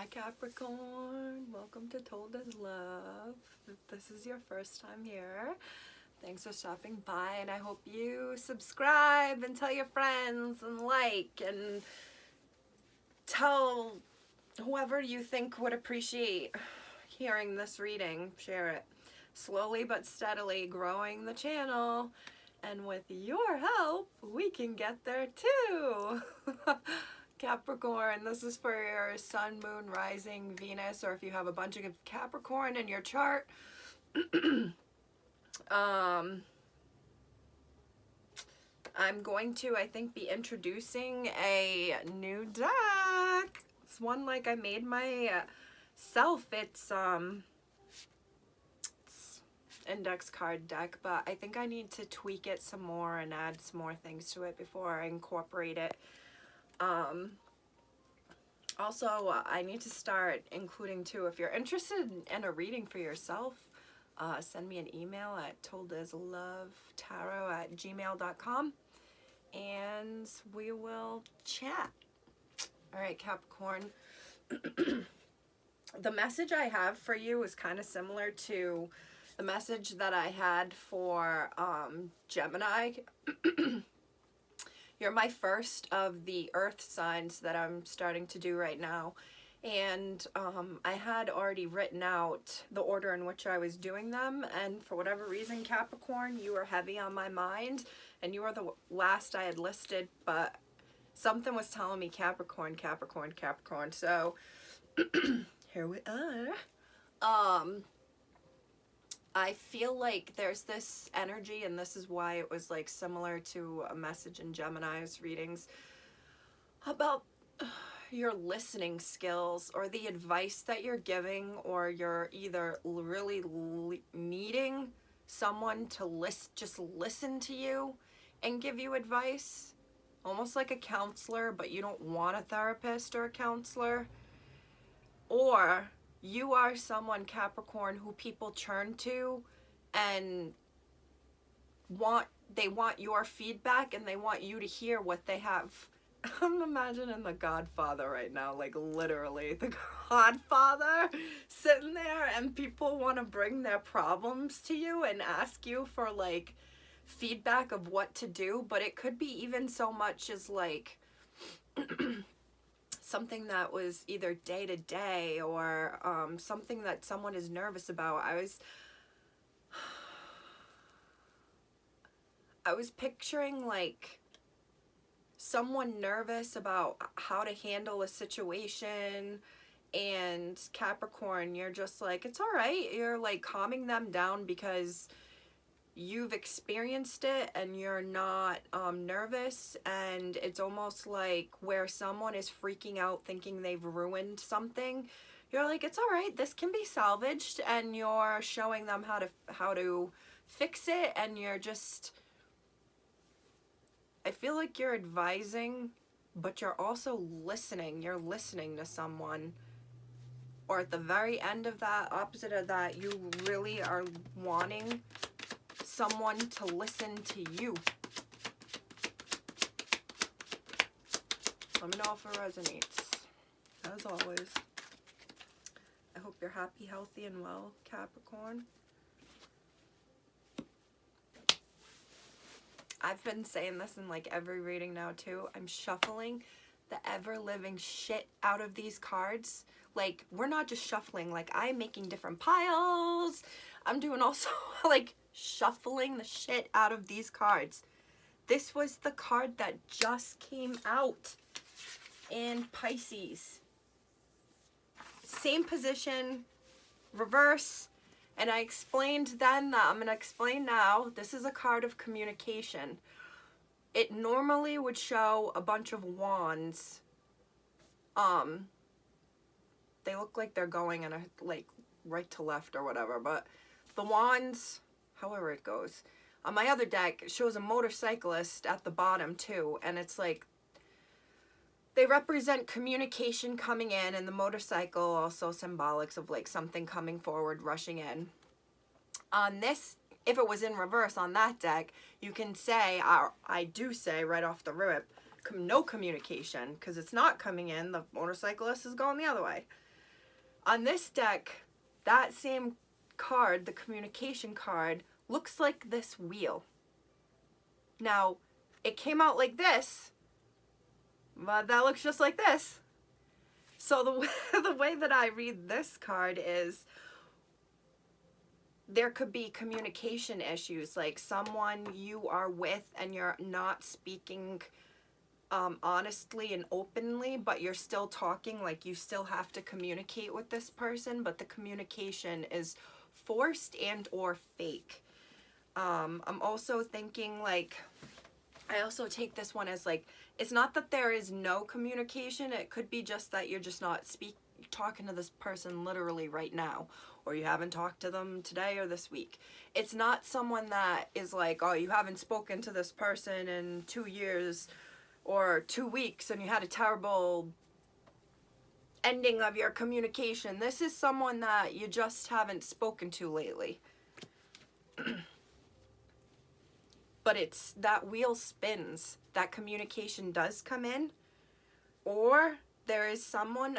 Hi Capricorn, welcome to Told as Love. If this is your first time here, thanks for stopping by, and I hope you subscribe and tell your friends and like and tell whoever you think would appreciate hearing this reading. Share it. Slowly but steadily growing the channel, and with your help we can get there too. Capricorn, this is for your sun, moon, rising, Venus, or if you have a bunch of Capricorn in your chart. I'm going to, I think, be introducing a new deck. It's one like I made myself. It's index card deck, but I think I need to tweak it some more and add some more things to it before I incorporate it. Also, I need to start including too, if you're interested in a reading for yourself, send me an email at toldaslovetarot@gmail.com and we will chat. All right, Capricorn. The message I have for you is kind of similar to the message that I had for Gemini. You're my first of the earth signs that I'm starting to do right now. And I had already written out the order in which I was doing them. And for whatever reason, Capricorn, you were heavy on my mind. And you were the last I had listed. But something was telling me Capricorn, Capricorn, Capricorn. So here we are. I feel like there's this energy, and this is why it was like similar to a message in Gemini's readings, about your listening skills or the advice that you're giving, or you're either really needing someone to just listen to you and give you advice, almost like a counselor, but you don't want a therapist or a counselor, or you are someone, Capricorn, who people turn to and they want your feedback and they want you to hear what they have. I'm imagining the Godfather right now, like literally the Godfather sitting there, and people want to bring their problems to you and ask you for like feedback of what to do, but it could be even so much as like something that was either day to day or something that someone is nervous about. I was picturing like someone nervous about how to handle a situation, and Capricorn, you're just like, it's all right. You're like calming them down because you've experienced it and you're not nervous, and it's almost like where someone is freaking out thinking they've ruined something, you're like, it's all right, this can be salvaged, and you're showing them how to fix it. And you're just, I feel like you're advising, but you're also listening. You're listening to someone, or at the very end of that, opposite of that, you really are wanting someone to listen to you. Let me know if it resonates. As always, I hope you're happy, healthy, and well, Capricorn. I've been saying this in like every reading now too. I'm shuffling the ever-living shit out of these cards. Like, we're not just shuffling, like I'm making different piles. I'm doing also like shuffling the shit out of these cards. This was the card that just came out in Pisces. Same position, reverse. And I explained then that I'm going to explain now. This is a card of communication. It normally would show a bunch of wands. They look like they're going in a like right to left or whatever, but the wands, however it goes. On my other deck, it shows a motorcyclist at the bottom too, and it's like they represent communication coming in, and the motorcycle also symbolics of like something coming forward, rushing in. On this, if it was in reverse on that deck, you can say, I do say right off the rip, no communication, because it's not coming in, the motorcyclist is going the other way. On this deck, that same card, the communication card, looks like this wheel. Now, it came out like this, but that looks just like this. So the way that I read this card is there could be communication issues, like someone you are with and you're not speaking honestly and openly, but you're still talking, like you still have to communicate with this person, but the communication is forced and or fake. I'm also thinking, like, I also take this one as like, it's not that there is no communication, it could be just that you're just not talking to this person literally right now, or you haven't talked to them today or this week. It's not someone that is like, oh, you haven't spoken to this person in 2 years or 2 weeks and you had a terrible ending of your communication. This is someone that you just haven't spoken to lately. But it's that wheel spins, that communication does come in, or there is someone,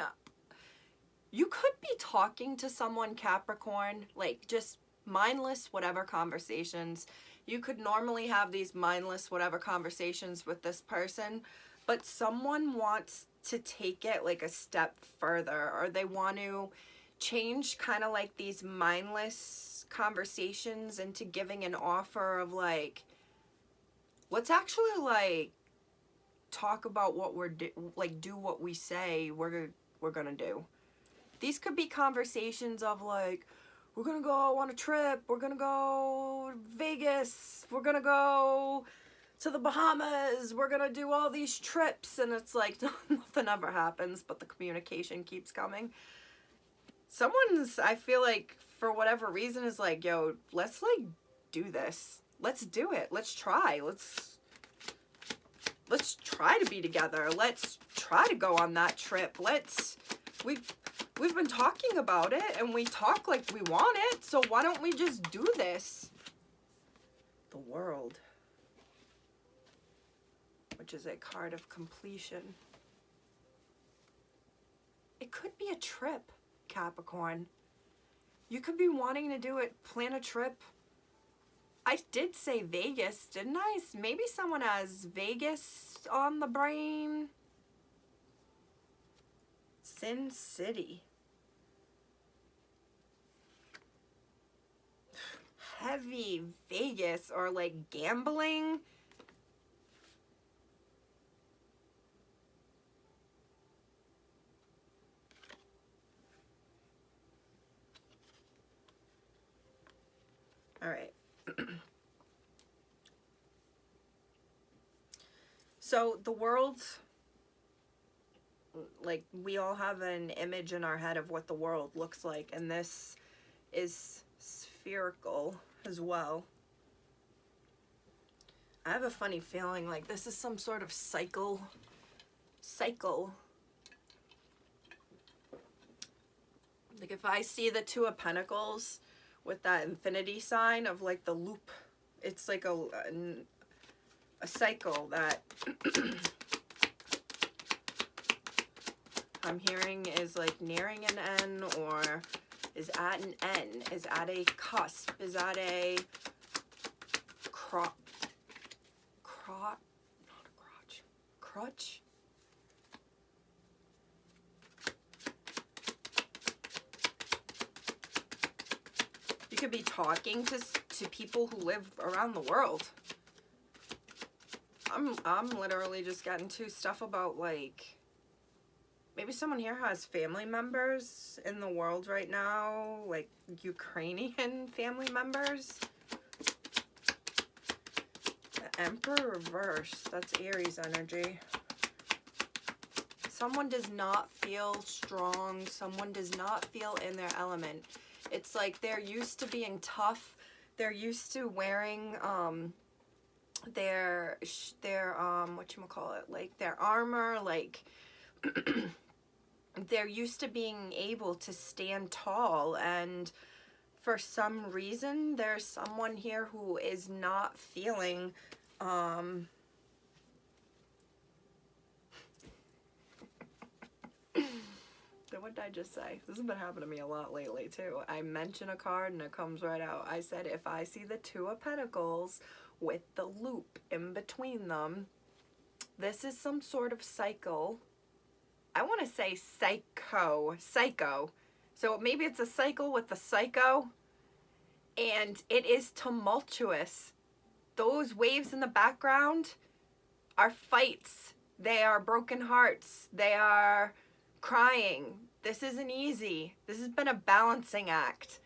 you could be talking to someone, Capricorn, like just mindless whatever conversations. You could normally have these mindless whatever conversations with this person, but someone wants to take it like a step further, or they want to change kind of like these mindless conversations into giving an offer of like, let's actually like talk about what we're do what we say we're gonna do. These could be conversations of like, we're gonna go on a trip, we're gonna go to Vegas, we're gonna go to the Bahamas, we're gonna do all these trips, and it's like nothing ever happens, but the communication keeps coming. Someone's, I feel like, for whatever reason, is like, yo, let's like do this. Let's do it. Let's try. Let's try to be together. Let's try to go on that trip. We've been talking about it, and we talk like we want it, so why don't we just do this? The World, which is a card of completion. It could be a trip, Capricorn. You could be wanting to do it, plan a trip. I did say Vegas, didn't I? Maybe someone has Vegas on the brain. Sin City. Heavy Vegas, or like gambling. All right. So the world, like, we all have an image in our head of what the world looks like, and this is spherical as well. I have a funny feeling like this is some sort of cycle. Like if I see the Two of Pentacles with that infinity sign of like the loop, it's like a cycle that I'm hearing is like nearing an end, or is at an end, is at a cusp, is at a crutch. You could be talking to people who live around the world. I'm literally just getting to stuff about like, maybe someone here has family members in the world right now, like Ukrainian family members. The Emperor reverse, that's Aries energy. Someone does not feel strong. Someone does not feel in their element. It's like they're used to being tough. They're used to wearing their whatchamacallit, like their armor, like they're used to being able to stand tall, and for some reason there's someone here who is not feeling What did I just say? This has been happening to me a lot lately too. I mention a card and it comes right out. I said if I see the Two of Pentacles with the loop in between them, this is some sort of cycle. I want to say psycho. So maybe it's a cycle with the psycho, and it is tumultuous. Those waves in the background are fights. They are broken hearts. They are crying. This isn't easy. This has been a balancing act.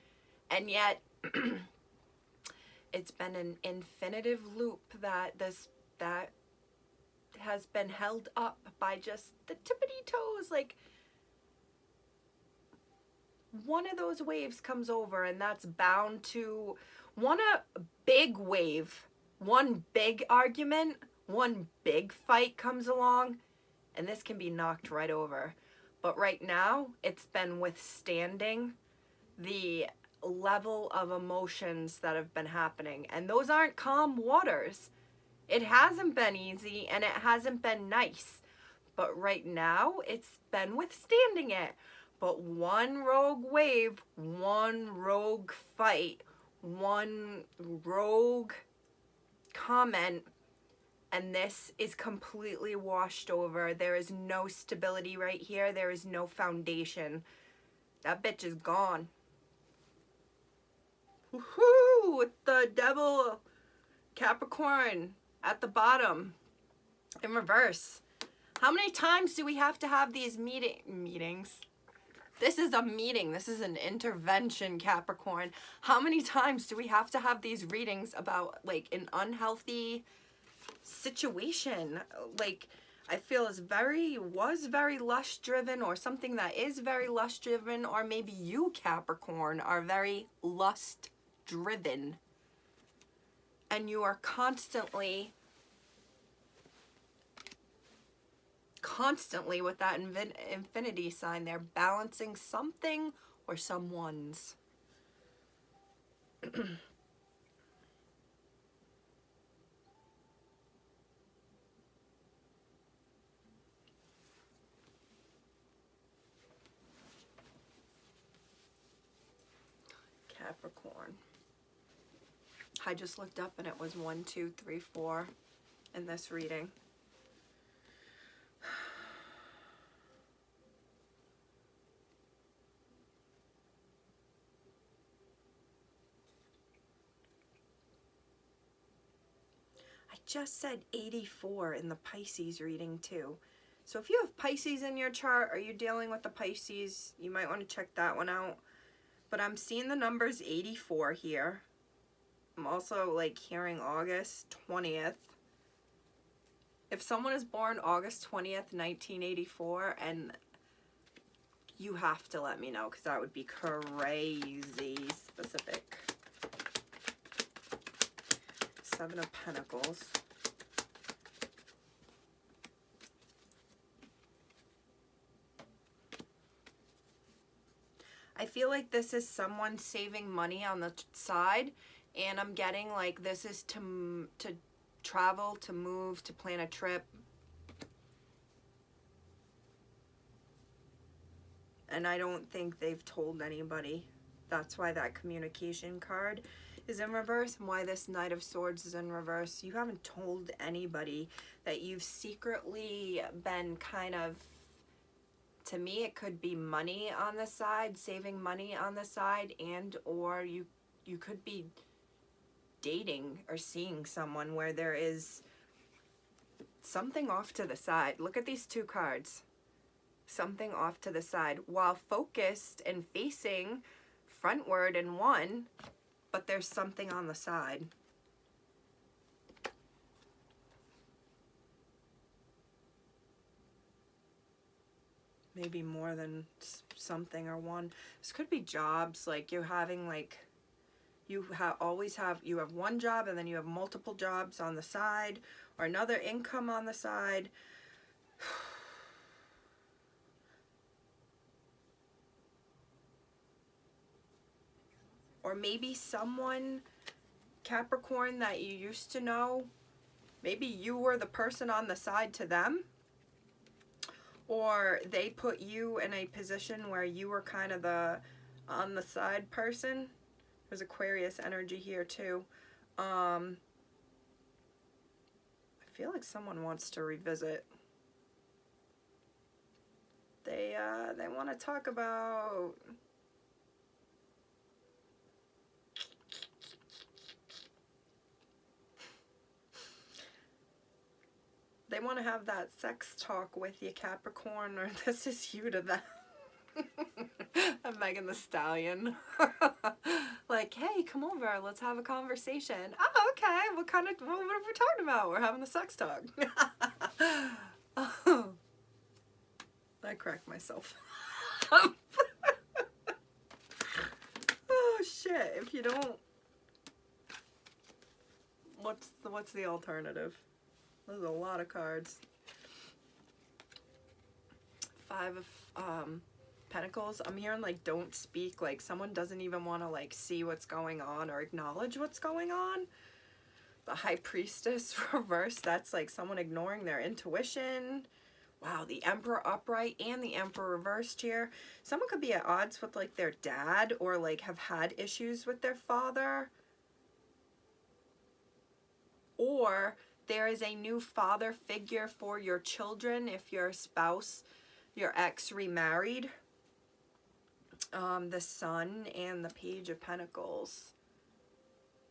And yet, it's been an infinitive loop that has been held up by just the tippity toes. Like, one of those waves comes over and that's bound to a big wave, one big argument, one big fight comes along, and this can be knocked right over. But right now, it's been withstanding the level of emotions that have been happening. And those aren't calm waters. It hasn't been easy and it hasn't been nice. But right now, it's been withstanding it. But one rogue wave, one rogue fight, one rogue comment, and this is completely washed over. There is no stability right here. There is no foundation. That bitch is gone. Woohoo! With the devil Capricorn at the bottom in reverse. How many times do we have to have these meetings? This is a meeting. This is an intervention, Capricorn. How many times do we have to have these readings about like an unhealthy situation? Like, I feel was very lust driven, or something that is very lust driven, or maybe you, Capricorn, are very lust driven and you are constantly with that infinity sign there, balancing something or someone's. Capricorn. I just looked up and it was 1, 2, 3, 4 in this reading. I just said 84 in the Pisces reading too. So if you have Pisces in your chart, or you're dealing with the Pisces, you might want to check that one out. But I'm seeing the numbers 84 here. I'm also like hearing August 20th. If someone is born August 20th, 1984, and you have to let me know, because that would be crazy specific. 7 of Pentacles. I feel like this is someone saving money on the side, and I'm getting like this is to travel, to move, to plan a trip. And I don't think they've told anybody. That's why that communication card is in reverse, and why this Knight of Swords is in reverse. You haven't told anybody that you've secretly been kind of, to me, it could be money on the side, saving money on the side, and or you could be dating or seeing someone where there is something off to the side. Look at these two cards. Something off to the side, while focused and facing frontward in one, but there's something on the side. Maybe more than something or one. This could be jobs, like you're having like, you have one job and then you have multiple jobs on the side, or another income on the side. Or maybe someone, Capricorn, that you used to know, maybe you were the person on the side to them. or they put you in a position where you were kind of the on the side person. There's Aquarius energy here too. I feel like someone wants to revisit. They want to talk about they want to have that sex talk with you, Capricorn, or this is you to them. I'm Megan the Stallion. Like, hey, come over, let's have a conversation. Oh, okay, what are we talking about? We're having the sex talk. Oh, I cracked myself. Oh shit, if you don't, what's the alternative? There's a lot of cards. Five of Pentacles. I'm hearing like don't speak, like someone doesn't even want to like see what's going on or acknowledge what's going on. The High Priestess reversed, that's like someone ignoring their intuition. Wow, the Emperor upright and the Emperor reversed here. Someone could be at odds with like their dad or like have had issues with their father. Or there is a new father figure for your children if your spouse, your ex, remarried. The Sun and the Page of Pentacles.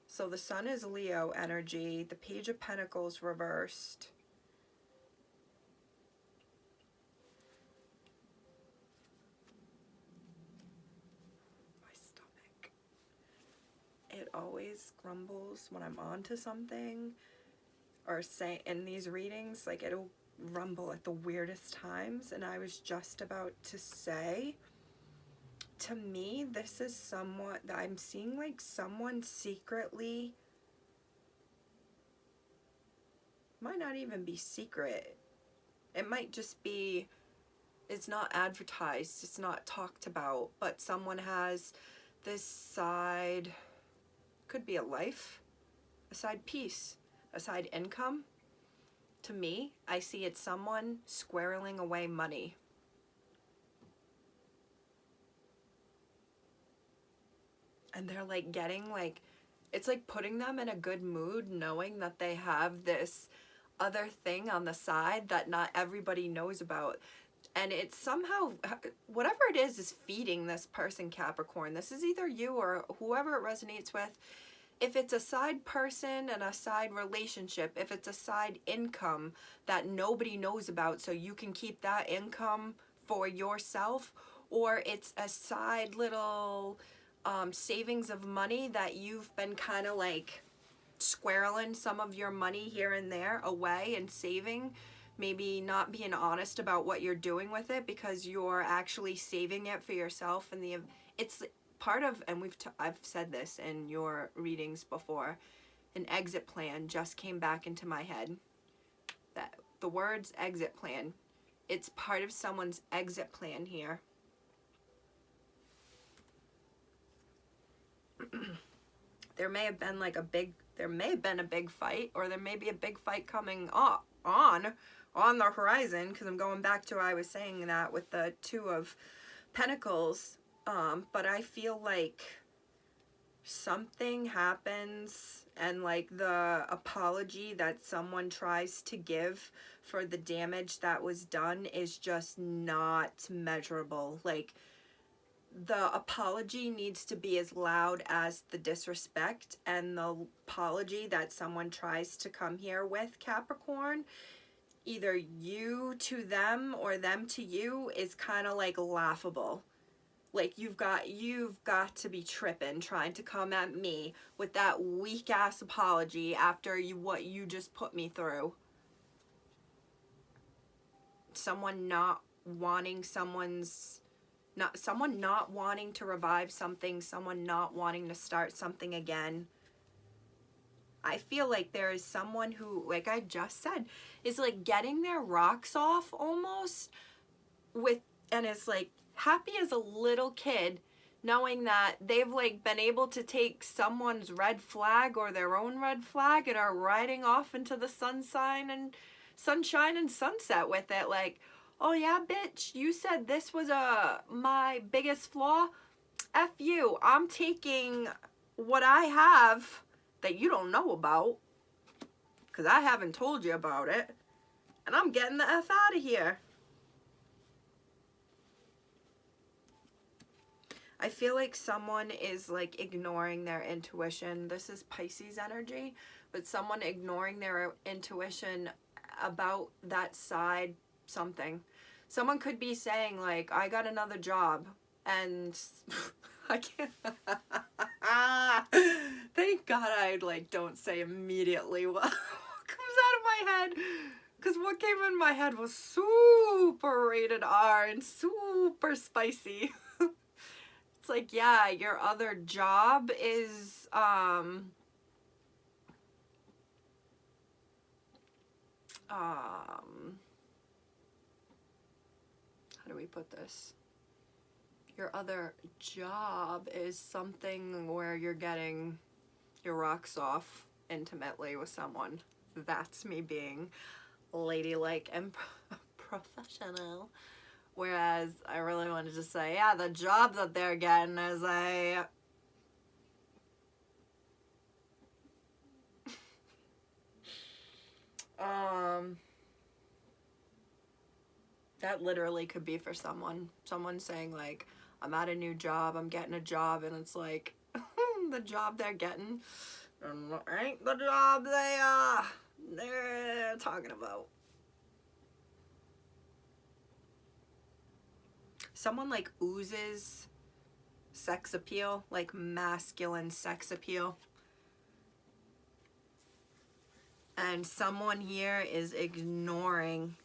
So the Sun is Leo energy. The Page of Pentacles reversed. My stomach. It always grumbles when I'm onto something. Or say in these readings, like it'll rumble at the weirdest times. And I was just about to say, to me, this is somewhat, I'm seeing like someone secretly, might not even be secret. It might just be, it's not advertised, it's not talked about, but someone has this side, could be a life, a side piece, a side income. To me, I see it's someone squirreling away money. And they're like getting like, it's like putting them in a good mood knowing that they have this other thing on the side that not everybody knows about. And it's somehow, whatever it is feeding this person, Capricorn. This is either you or whoever it resonates with. If it's a side person and a side relationship, if it's a side income that nobody knows about so you can keep that income for yourself, or it's a side little savings of money that you've been kind of like squirreling some of your money here and there away and saving, maybe not being honest about what you're doing with it because you're actually saving it for yourself. And it's part of, and I've said this in your readings before, an exit plan just came back into my head. That the words exit plan, it's part of someone's exit plan here. There may have been like a big fight, or there may be a big fight coming on the horizon, because I'm going back to, I was saying that with the Two of Pentacles, but I feel like something happens and like the apology that someone tries to give for the damage that was done is just not measurable. Like, the apology needs to be as loud as the disrespect, and the apology that someone tries to come here with, Capricorn, either you to them or them to you, is kind of like laughable. Like, you've got to be tripping trying to come at me with that weak ass apology after what you just put me through. Someone not wanting someone not wanting to revive something, someone not wanting to start something again. I feel like there is someone who, like I just said, is like getting their rocks off almost and is like happy as a little kid knowing that they've like been able to take someone's red flag or their own red flag and are riding off into the sunshine and sunset with it. Like, oh yeah, bitch, you said this was my biggest flaw. F you. I'm taking what I have that you don't know about, because I haven't told you about it, and I'm getting the F out of here. I feel like someone is like ignoring their intuition. This is Pisces energy, but someone ignoring their intuition about that side something. Someone could be saying like, I got another job, and I can't. Thank God I like don't say immediately what comes out of my head, because what came in my head was super rated R and super spicy. It's like, yeah, your other job is how do we put this? Your other job is something where you're getting your rocks off intimately with someone. That's me being ladylike and professional. Whereas I really wanted to say, yeah, the job that they're getting is a that literally could be for someone. Someone saying like, I'm at a new job, I'm getting a job, and it's like the job they're getting ain't the job they're talking about. Someone like oozes sex appeal, like masculine sex appeal. And someone here is ignoring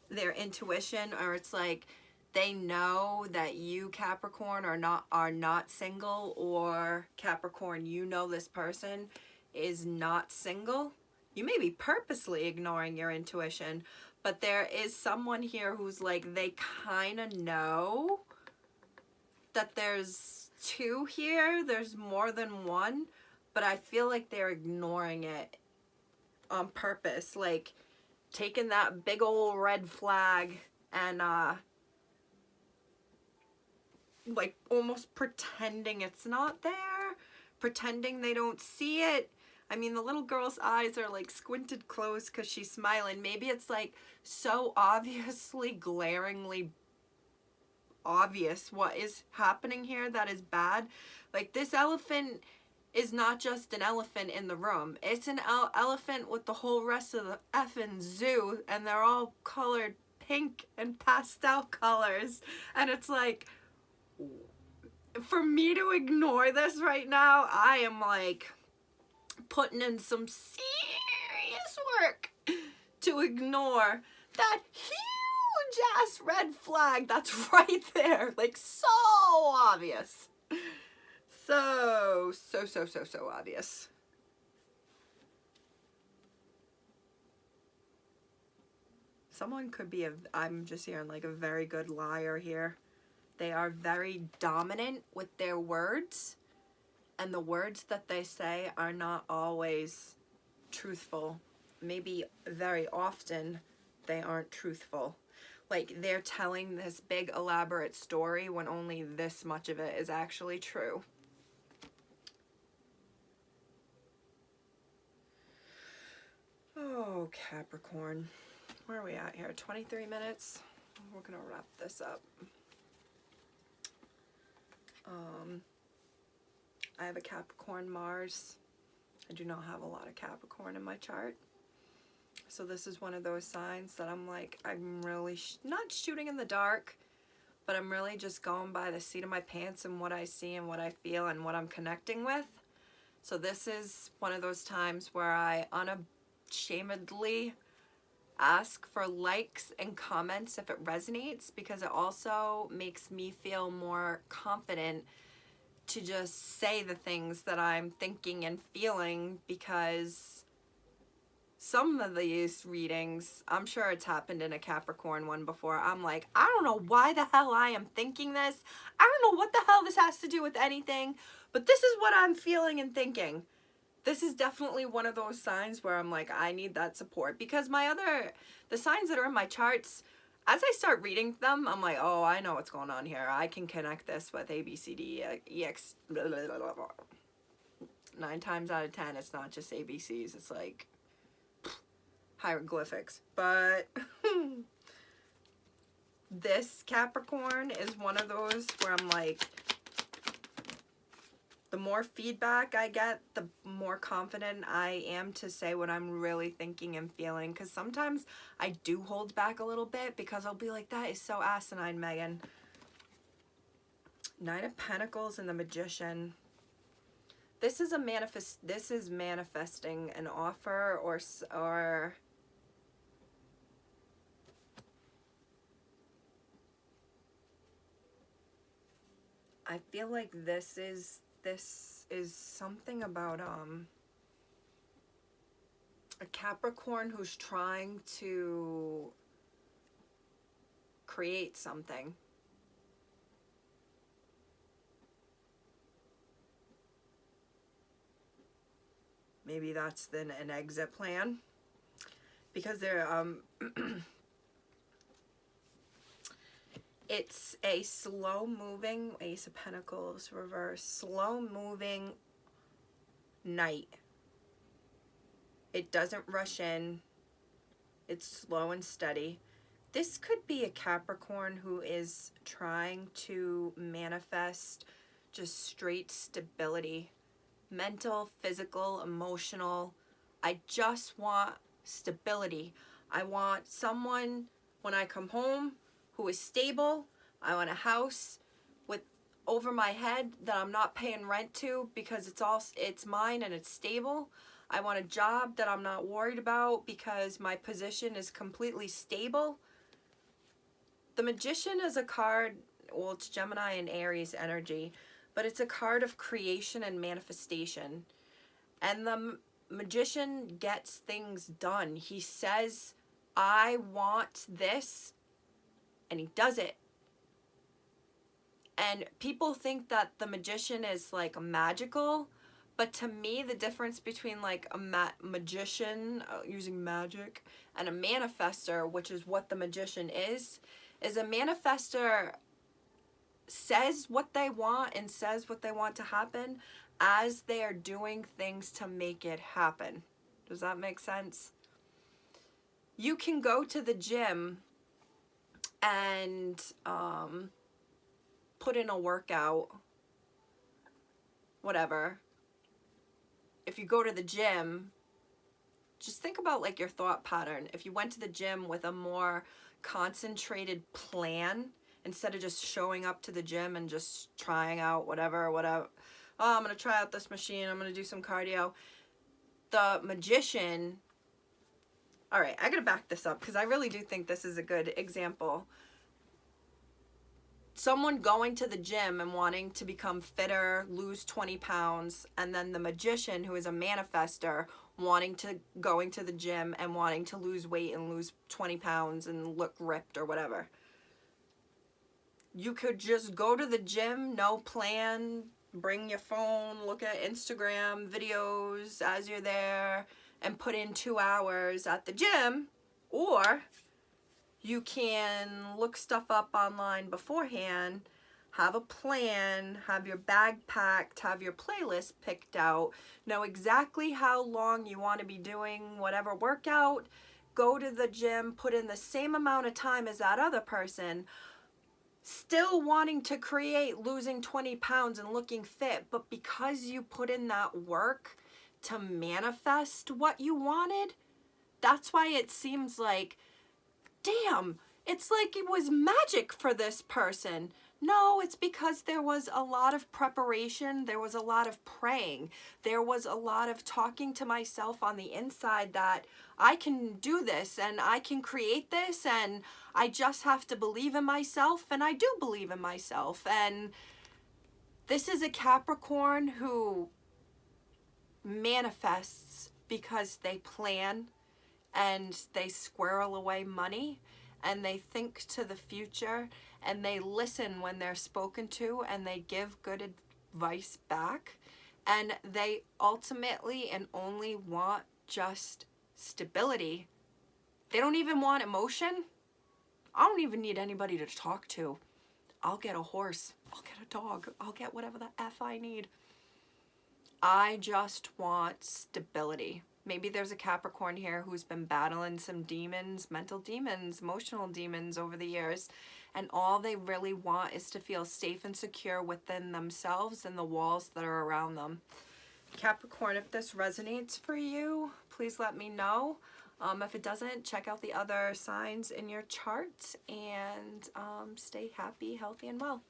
their intuition, or it's like they know that you, Capricorn, are not single, or Capricorn, you know this person is not single. You may be purposely ignoring your intuition, but there is someone here who's like, they kind of know that there's two here, there's more than one, but I feel like they're ignoring it on purpose, like taking that big old red flag and like almost pretending it's not there, pretending they don't see it. I mean, the little girl's eyes are like squinted closed because she's smiling. Maybe it's like so obviously, glaringly obvious what is happening here that is bad. Like, this elephant is not just an elephant in the room. It's an elephant with the whole rest of the effing zoo, and they're all colored pink and pastel colors. And it's like, for me to ignore this right now, I am like putting in some serious work to ignore that huge ass red flag that's right there. Like, so obvious. So obvious. Someone could be I'm just hearing like a very good liar here. They are very dominant with their words, and the words that they say are not always truthful. Maybe very often they aren't truthful. Like, they're telling this big elaborate story when only this much of it is actually true. Oh, Capricorn. Where are we at here? 23 minutes. We're gonna wrap this up. I have a Capricorn Mars. I do not have a lot of Capricorn in my chart. So this is one of those signs that I'm like, I'm really not shooting in the dark, but I'm really just going by the seat of my pants and what I see and what I feel and what I'm connecting with. So this is one of those times where I unashamedly ask for likes and comments if it resonates, because it also makes me feel more confident to just say the things that I'm thinking and feeling, because some of these readings, I'm sure it's happened in a Capricorn one before, I'm like, I don't know why the hell I am thinking this. I don't know what the hell this has to do with anything, but this is what I'm feeling and thinking. This is definitely one of those signs where I'm like, I need that support, because the signs that are in my charts, as I start reading them, I'm like, oh, I know what's going on here. I can connect this with A, B, C, D, E, X, blah, blah, blah, blah, blah. 9 times out of 10, it's not just ABCs. It's like hieroglyphics. But this Capricorn is one of those where I'm like, the more feedback I get, the more confident I am to say what I'm really thinking and feeling. Because sometimes I do hold back a little bit because I'll be like, that is so asinine, Megan. Knight of Pentacles and the Magician. This is this is manifesting an offer or I feel like this is something about a Capricorn who's trying to create something. Maybe that's then an exit plan, because they're it's a slow-moving Ace of Pentacles reverse, slow-moving knight. It doesn't rush in. It's slow and steady. This could be a Capricorn who is trying to manifest just straight stability. Mental, physical, emotional. I just want stability. I want someone when I come home who is stable. I want a house with over my head that I'm not paying rent to because it's mine and it's stable. I want a job that I'm not worried about because my position is completely stable. The Magician is a card, well, it's Gemini and Aries energy, but it's a card of creation and manifestation. And the Magician gets things done. He says, I want this, and he does it. And people think that the Magician is like magical, but to me, the difference between like a magician using magic and a manifester, which is what the Magician is a manifester says what they want and says what they want to happen as they are doing things to make it happen. Does that make sense? You can go to the gym and put in a workout, whatever. If you go to the gym, just think about like your thought pattern. If you went to the gym with a more concentrated plan instead of just showing up to the gym and just trying out whatever. Oh, I'm going to try out this machine. I'm going to do some cardio. The Magician, all right, I got to back this up because I really do think this is a good example. Someone going to the gym and wanting to become fitter, lose 20 pounds, and then the Magician, who is a manifester, going to the gym and wanting to lose weight and lose 20 pounds and look ripped or whatever. You could just go to the gym, no plan, bring your phone, look at Instagram videos as you're there, and put in 2 hours at the gym, or you can look stuff up online beforehand, have a plan, have your bag packed, have your playlist picked out, know exactly how long you want to be doing whatever workout, go to the gym, put in the same amount of time as that other person, still wanting to create losing 20 pounds and looking fit, but because you put in that work to manifest what you wanted, that's why it seems like, damn, it's like it was magic for this person. No, it's because there was a lot of preparation, there was a lot of praying, there was a lot of talking to myself on the inside that I can do this and I can create this and I just have to believe in myself, and I do believe in myself. And this is a Capricorn who manifests because they plan and they squirrel away money and they think to the future and they listen when they're spoken to and they give good advice back, and they ultimately and only want just stability. They don't even want emotion. I don't even need anybody to talk to. I'll get a horse. I'll get a dog. I'll get whatever the F I need. I just want stability. Maybe there's a Capricorn here who's been battling some demons, mental demons, emotional demons over the years, and all they really want is to feel safe and secure within themselves and the walls that are around them. Capricorn, if this resonates for you, please let me know. If it doesn't, check out the other signs in your chart and stay happy, healthy, and well.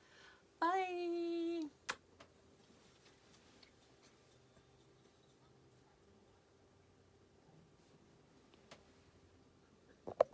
Bye!